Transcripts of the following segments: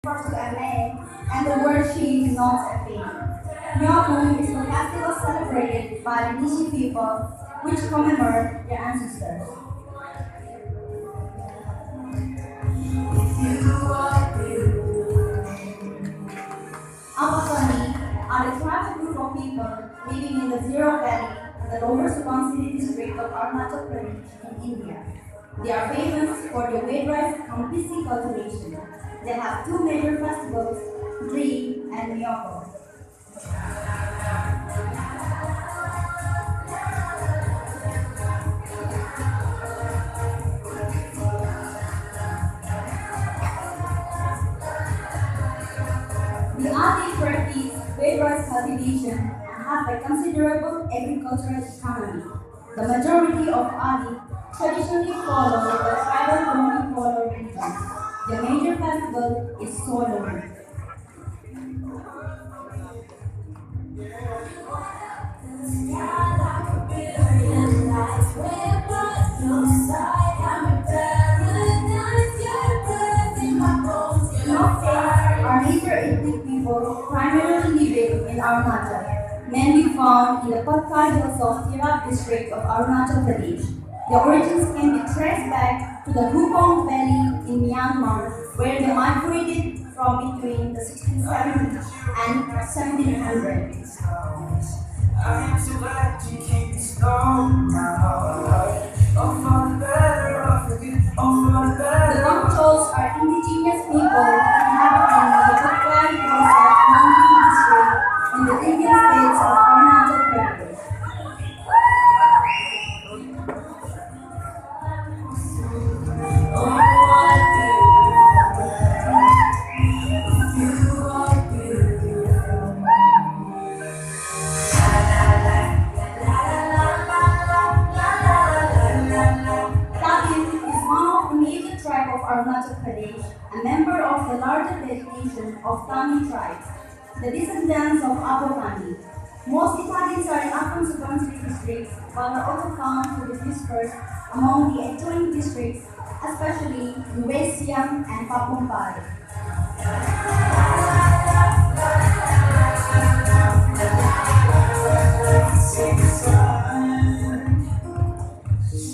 refers to a man, and the word she denotes a thing. Nyoku is the festival celebrated by the Nishi people, which commemorate their ancestors. Abasani are a tribal group of people living in the ZIRO Valley, the lower Subansiri district of Arunachal Pradesh in India. They are famous for their wheat rice campisi cultivation. They have two major festivals, Dream and Miyoko. The Adi practice wheat rice cultivation and have a considerable agricultural economy. The majority of Adi traditionally follow the tribal Goni religion. The major festival is Solon. Are major ethnic people primarily living in Arunachal, mainly found in the Patkar Hills of Tirap district of Arunachal Pradesh. Their origins can be traced back to the Hukong Valley in Myanmar, where they migrated from between the 1670s and 1700s. I'm so glad you came to stop now. Oh, for the better of the good, oh, for the better. The Bangchols are indigenous people inhabiting the Patkar Hills of Myanmar district in the Indian states of Arunachal Pradesh. Arunachal Pradesh, a member of the larger delegation of Tamil tribes, the descendants of Abu Ghani. Most Italians are in Assam Subansiri districts, but are also found to be dispersed among the adjoining districts, especially in West Siam and Papum Pare.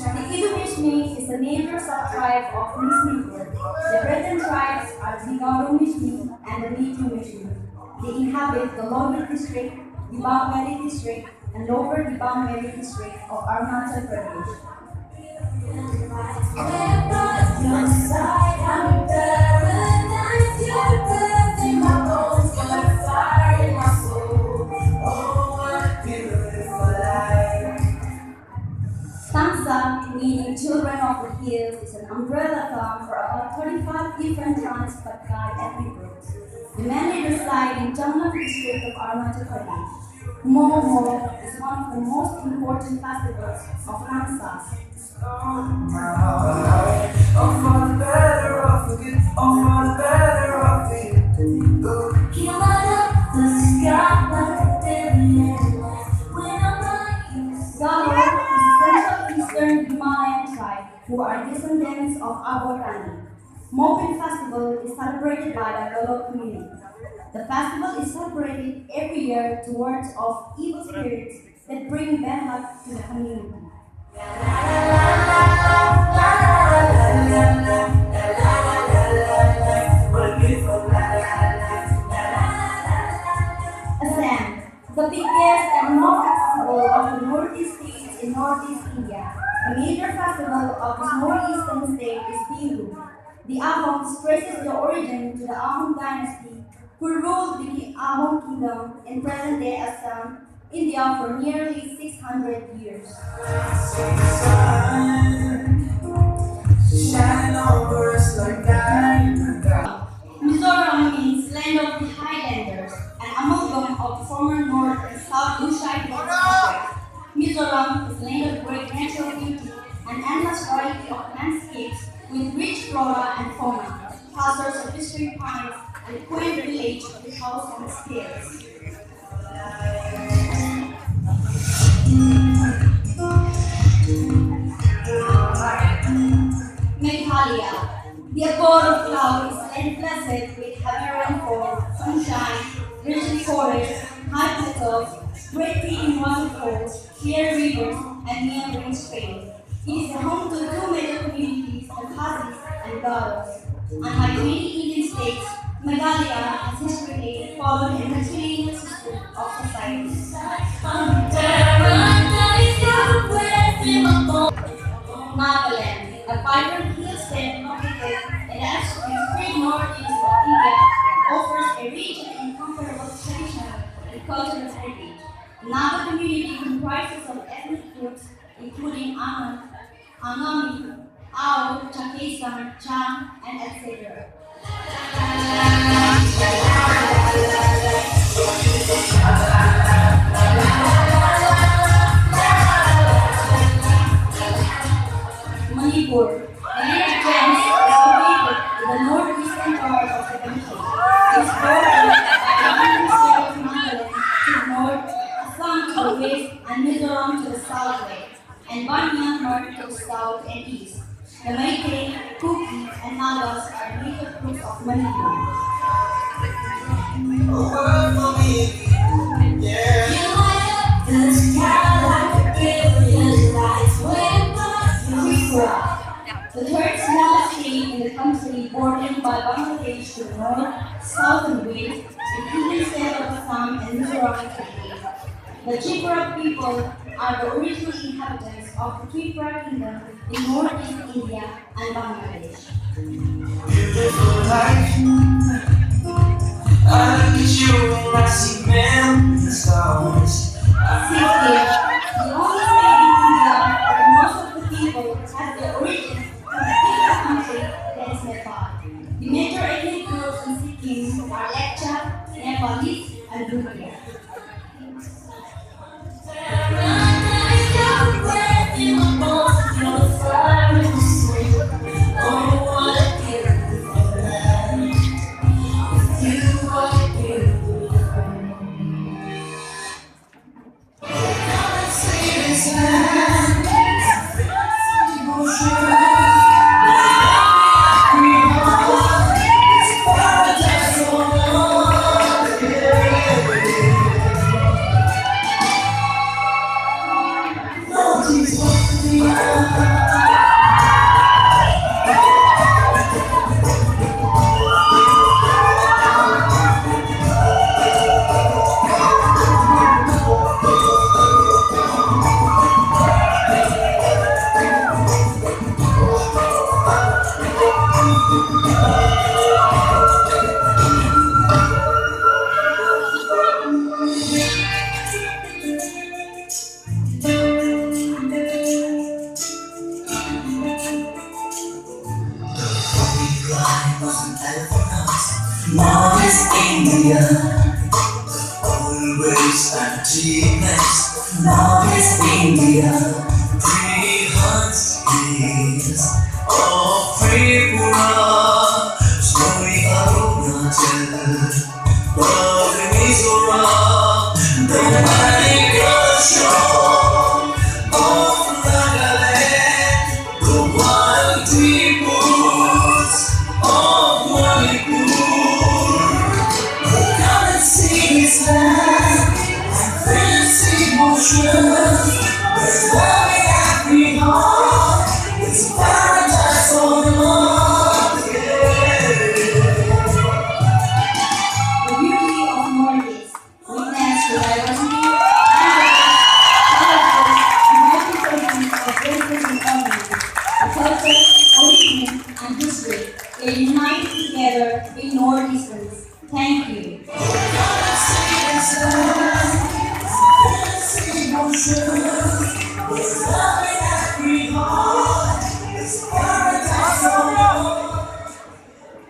The Idu-Mishmi is a major subtribe of Mishmi group. The brethren tribes are the Gauru-Mishmi and the Mitu-Mishmi. They inhabit the lower district, Dibang Valley district, and lower Dibang Valley district of Arunachal Pradesh. Tamsa, meaning children of the hills, is an umbrella term for about 35 different trans-Patkar ethnic groups. They mainly reside in Jamnagar district of Arunachal Pradesh. Momo is one of the most important festivals of Tamsa. Eastern Himalayan tribe who are descendants of Abu Ghani. Mopin festival is celebrated by the Galo community. The festival is celebrated every year to wards of evil spirits that bring bad luck to the community. Assam, the biggest and most accessible of the northeast states in northeast India. The major festival of this northeastern state is Bihu. The Ahoms traces their origin to the Ahom dynasty, who ruled the Ahom kingdom in present-day Assam, India for nearly 600 years. Mizoram means land of the Highlanders, an amalgam of the former North and South Lushite districts. Mizoram is a land of great natural beauty and endless variety of landscapes with rich flora and fauna, clusters of whispering pines, and a quaint village of the house on the scales. Meghalaya. The abode of cloud is and blessed with heaven rainfall, sunshine, rich forests, high plateaus, great clean waterfalls, clear rivers, and near-range streams. It is the home to two major communities, the Cousins and Garos. Unlike many Indian states, Meghalaya has historically followed a matrilineal system of society. Nagaland, a vibrant hill state located in the extreme northeast of India, offers a rich and incomparable traditional and cultural heritage. The Naga community comprises of ethnic groups including Angami, Ao, Chakesan, Cham, and etc. Manipur, the nearest province, is located in the northeastern part of the country. It's bordered by the state of Nagaland to the north, Assam to the west, and Mizoram to the southwest, and by Myanmar to the south and east. The Meitei, Kuki, and Nagas are native groups of Manipur. The third smallest state in the country, bordered by Bangladesh to the north, south, and west, and Indian state of Assam and Mizoram to the east. The Tripura people are the original inhabitants of the Tripura kingdom in northeast India and Bangladesh. Beautiful life, I look at you and I see mountain stars. The only state in India where most of the people have their origins from a single country, that is Nepal. The major ethnic groups in Sikkim are Lepcha, Nepalese, and Bhutia. Now is India, always emptiness. Now is India, 300 years of Tripura, snowy Arunachal, golden Mizoram, the mighty shore of Nagaland, the wild tributes of Manipur. They unite together in Northeasterns. Thank you.